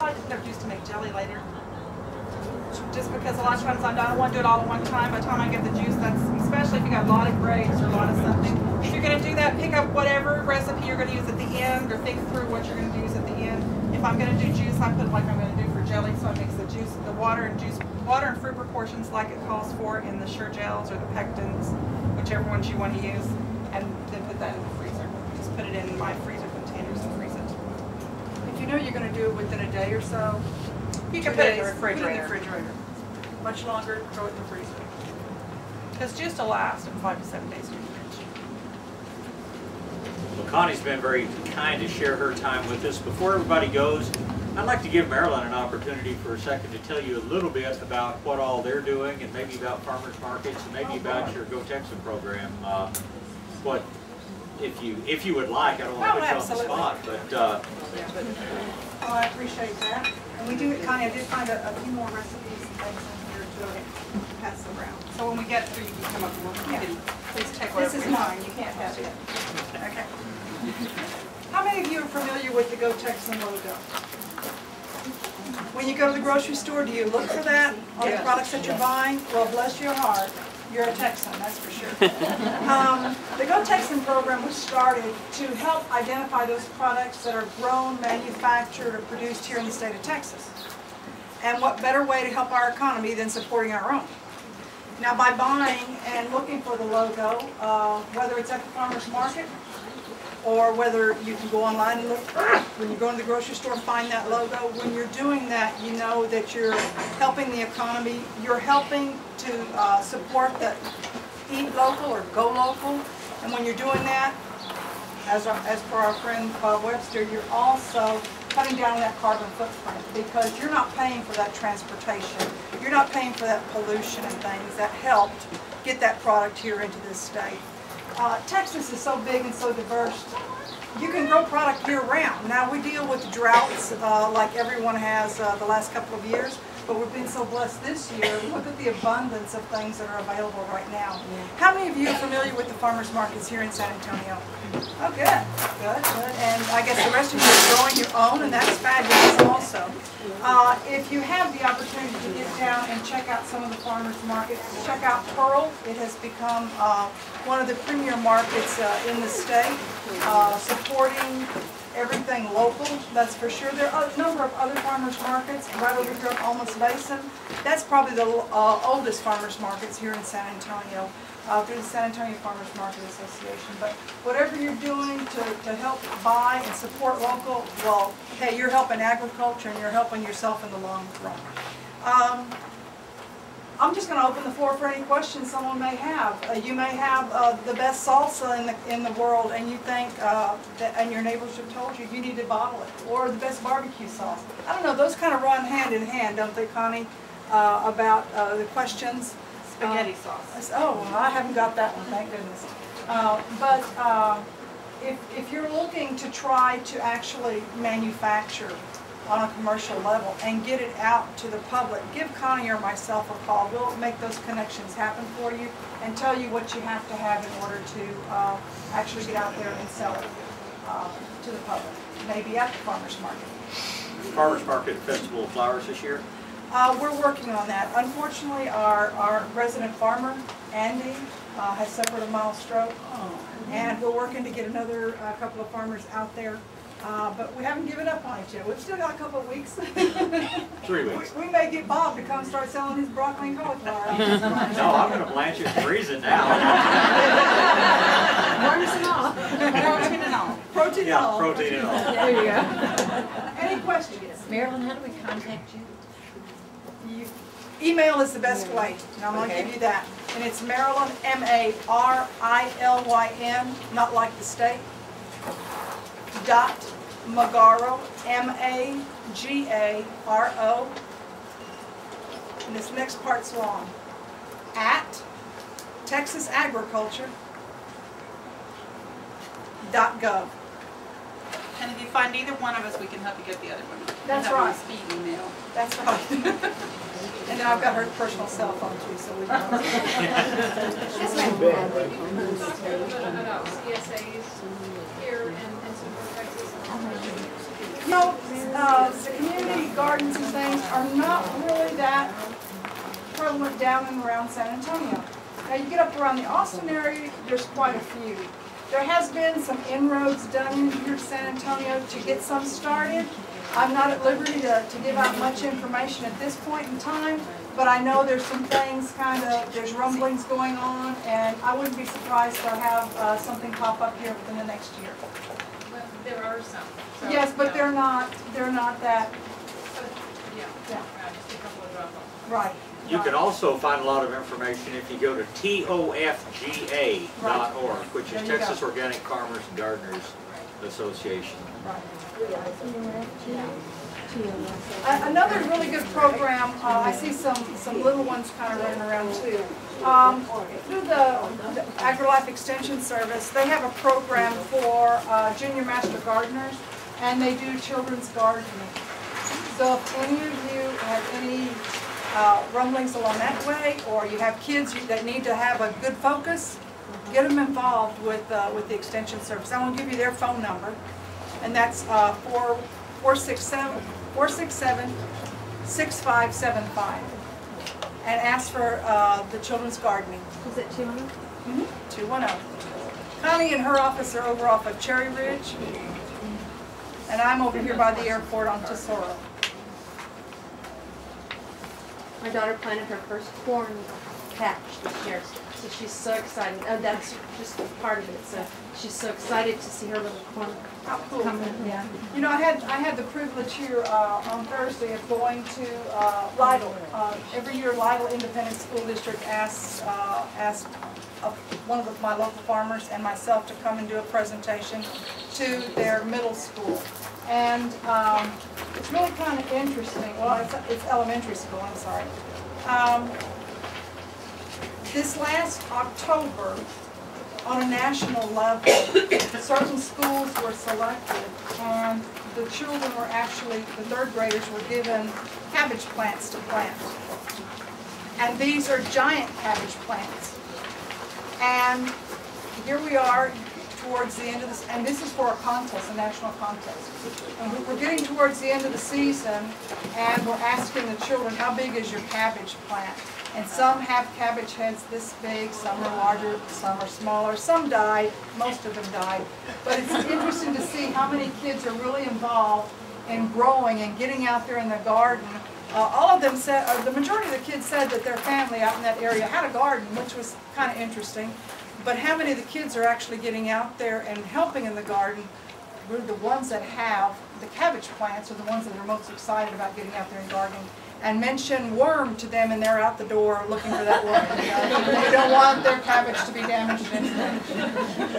I just have juice to make jelly later. Just because a lot of times I don't want to do it all at one time. By the time I get the juice, that's especially if you got a lot of grapes or a lot of something. If you're going to do that, pick up whatever recipe you're going to use at the end, or think through what you're going to use at the end. If I'm going to do juice, I put it like I'm going to do for jelly, so I mix the juice, the water and fruit proportions like it calls for in the Sure-Gels or the pectins, whichever ones you want to use, and then put that in the freezer. Just put it in my freezer containers and freeze it. If you know you're going to do it within a day or so, you can put it in the refrigerator. Put it in the refrigerator. Much longer, throw it in the freezer. Because juice will last in 5 to 7 days in the fridge. Well, Connie's been very kind to share her time with us. Before everybody goes, I'd like to give Marilyn an opportunity for a second to tell you a little bit about what all they're doing, and maybe about farmers markets, and maybe about your Go Texan program. What, if you would like, I don't want to put you on the spot, but. Oh, I appreciate that. And we do, Connie, I did find a few more recipes and things in here to pass around. So when we get through, you can come up and look. Yeah. Please take This is mine. You can't have it. Okay. How many of you are familiar with the Go Texan logo? When you go to the grocery store, do you look for that on the products that you're buying? Well, bless your heart, you're a Texan, that's for sure. The Go Texan program was started to help identify those products that are grown, manufactured, or produced here in the state of Texas. And what better way to help our economy than supporting our own? Now, by buying and looking for the logo, whether it's at the farmer's market, or whether you can go online and look, when you go to the grocery store, find that logo. When you're doing that, you know that you're helping the economy. You're helping to support the Eat Local or Go Local. And when you're doing that, as per our friend Bob Webster, you're also cutting down that carbon footprint, because you're not paying for that transportation. You're not paying for that pollution and things that helped get that product here into this state. Texas is so big and so diverse. You can grow product year-round. Now, we deal with droughts like everyone has the last couple of years, but we've been so blessed this year. Look at the abundance of things that are available right now. How many of you are familiar with the farmers markets here in San Antonio? Oh, good. Good, good. And I guess the rest of you are growing your own, and that's fabulous also. If you have the opportunity to get down and check out some of the farmers markets, check out Pearl. It has become one of the premier markets in the state, supporting everything local, that's for sure. There are a number of other farmers markets right over here at Almas Basin. That's probably the oldest farmers markets here in San Antonio, through the San Antonio Farmers Market Association. But whatever you're doing to help buy and support local, well, hey, you're helping agriculture and you're helping yourself in the long run. I'm just going to open the floor for any questions someone may have. You may have the best salsa in the world, and you think and your neighbors have told you need to bottle it, or the best barbecue sauce. I don't know. Those kind of run hand in hand, don't they, Connie? About the questions. Spaghetti sauce. Oh, well, I haven't got that one, thank goodness. If you're looking to try to actually manufacture on a commercial level and get it out to the public, give Connie or myself a call. We'll make those connections happen for you and tell you what you have to have in order to actually get out there and sell it to the public, maybe at the farmer's market. Farmers Market Festival of Flowers this year? We're working on that. Unfortunately, our resident farmer, Andy, has suffered a mild stroke, and we're working to get another couple of farmers out there. But we haven't given up on it yet. We've still got a couple of weeks. 3 weeks. We may get Bob to come start selling his broccoli and cauliflower. No, I'm going to blanch it and freeze it now. Worms and all. Protein and all. Protein and all. Protein and all. There you go. Any questions? Marilyn, how do we contact you? Email is the best way, and I'm going to give you that. And it's Marilyn, M-A-R-I-L-Y-N, not like the state, .Magaro, M-A-G-A-R-O, and this next part's long, at texasagriculture.gov. And if you find either one of us, we can help you get the other one. That's right. Speed email. That's right. And then I've got her personal cell phone too, so we can. Yes, ma'am. About CSAs here in Central Texas. No, the community prevalent down and around San Antonio. Now you get up around the Austin area, there's quite a few. There has been some inroads done in here to San Antonio to get some started. I'm not at liberty to give out much information at this point in time, but I know there's some things there's rumblings going on, and I wouldn't be surprised to have something pop up here within the next year. Well, there are some. So, Yes, but yeah. they're not that, Yeah, yeah, just a couple of drop-offs. right. You right. can also find a lot of information if you go to TOFGA.org, which There is you go. Texas Organic Farmers and Gardeners Association. Right. Another really good program, I see some little ones kind of running around too. Through the AgriLife Extension Service, they have a program for junior master gardeners, and they do children's gardening. So if any of you have any rumblings along that way, or you have kids that need to have a good focus, get them involved with the Extension Service. I'm going to give you their phone number, and that's 467-6575, and ask for the children's gardening. Is it 200? 210. Connie and her office are over off of Cherry Ridge, and I'm over here by the airport on Tesoro. My daughter planted her first corn patch this year, so she's so excited. Oh, that's just part of it. So she's so excited to see her little corn How cool. come in. Yeah. You know, I had the privilege here on Thursday of going to Lytle. Every year, Lytle Independent School District asks one of my local farmers and myself to come and do a presentation to their middle school. And it's really kind of interesting. Well, it's elementary school, I'm sorry. This last October, on a national level, certain schools were selected, and the children were actually, the third graders were given cabbage plants to plant. And these are giant cabbage plants. And here we are towards the end of this, and this is for a contest, a national contest. And we're getting towards the end of the season, and we're asking the children, how big is your cabbage plant? And some have cabbage heads this big, some are larger, some are smaller, some died, most of them died. But it's interesting to see how many kids are really involved in growing and getting out there in the garden. All of them said, the majority of the kids said that their family out in that area had a garden, which was kind of interesting. But how many of the kids are actually getting out there and helping in the garden? Really, the ones that have the cabbage plants are the ones that are most excited about getting out there and gardening. And mention worm to them, and they're out the door looking for that worm. They don't want their cabbage to be damaged in any way.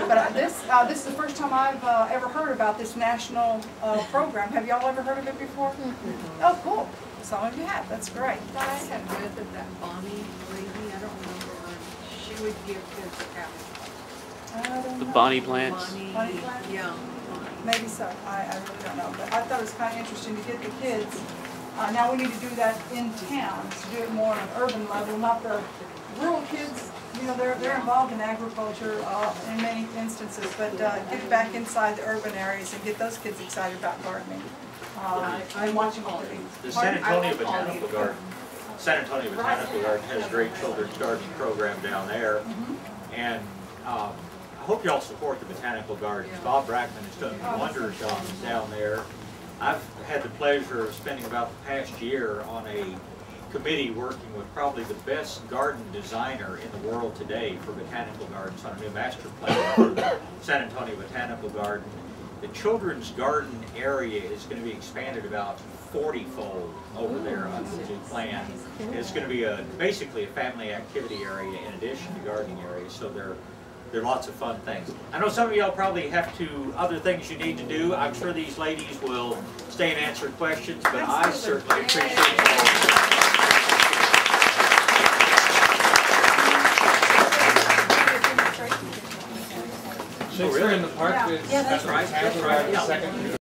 But this is the first time I've ever heard about this national program. Have y'all ever heard of it before? Oh, cool. Some of you have. That's great. I had read that Bonnie lady, I don't remember her, she would give kids cabbage. I don't The know. Bonnie plants. Bonnie plant? Yeah. Maybe so. I really don't know. But I thought it was kind of interesting to get the kids. Now we need to do that in towns, to do it more on an urban level, not the rural kids. You know, they're involved in agriculture in many instances, but get it back inside the urban areas and get those kids excited about gardening and watching what they're eating. The San Antonio Botanical Garden. San Antonio Botanical Garden has a great children's gardening program down there. And I hope y'all support the Botanical Gardens. Bob Brackman has done wonders down there. I've had the pleasure of spending about the past year on a committee working with probably the best garden designer in the world today for Botanical Gardens on a new master plan for the San Antonio Botanical Garden. The children's garden area is going to be expanded about 40-fold over there on the new plan. It's going to be basically a family activity area in addition to gardening areas, so there are lots of fun things. I know some of y'all probably have other things you need to do. I'm sure these ladies will stay and answer questions, but I certainly appreciate it. Shakespeare in the Park is Yeah, that's right. half That's right. the second.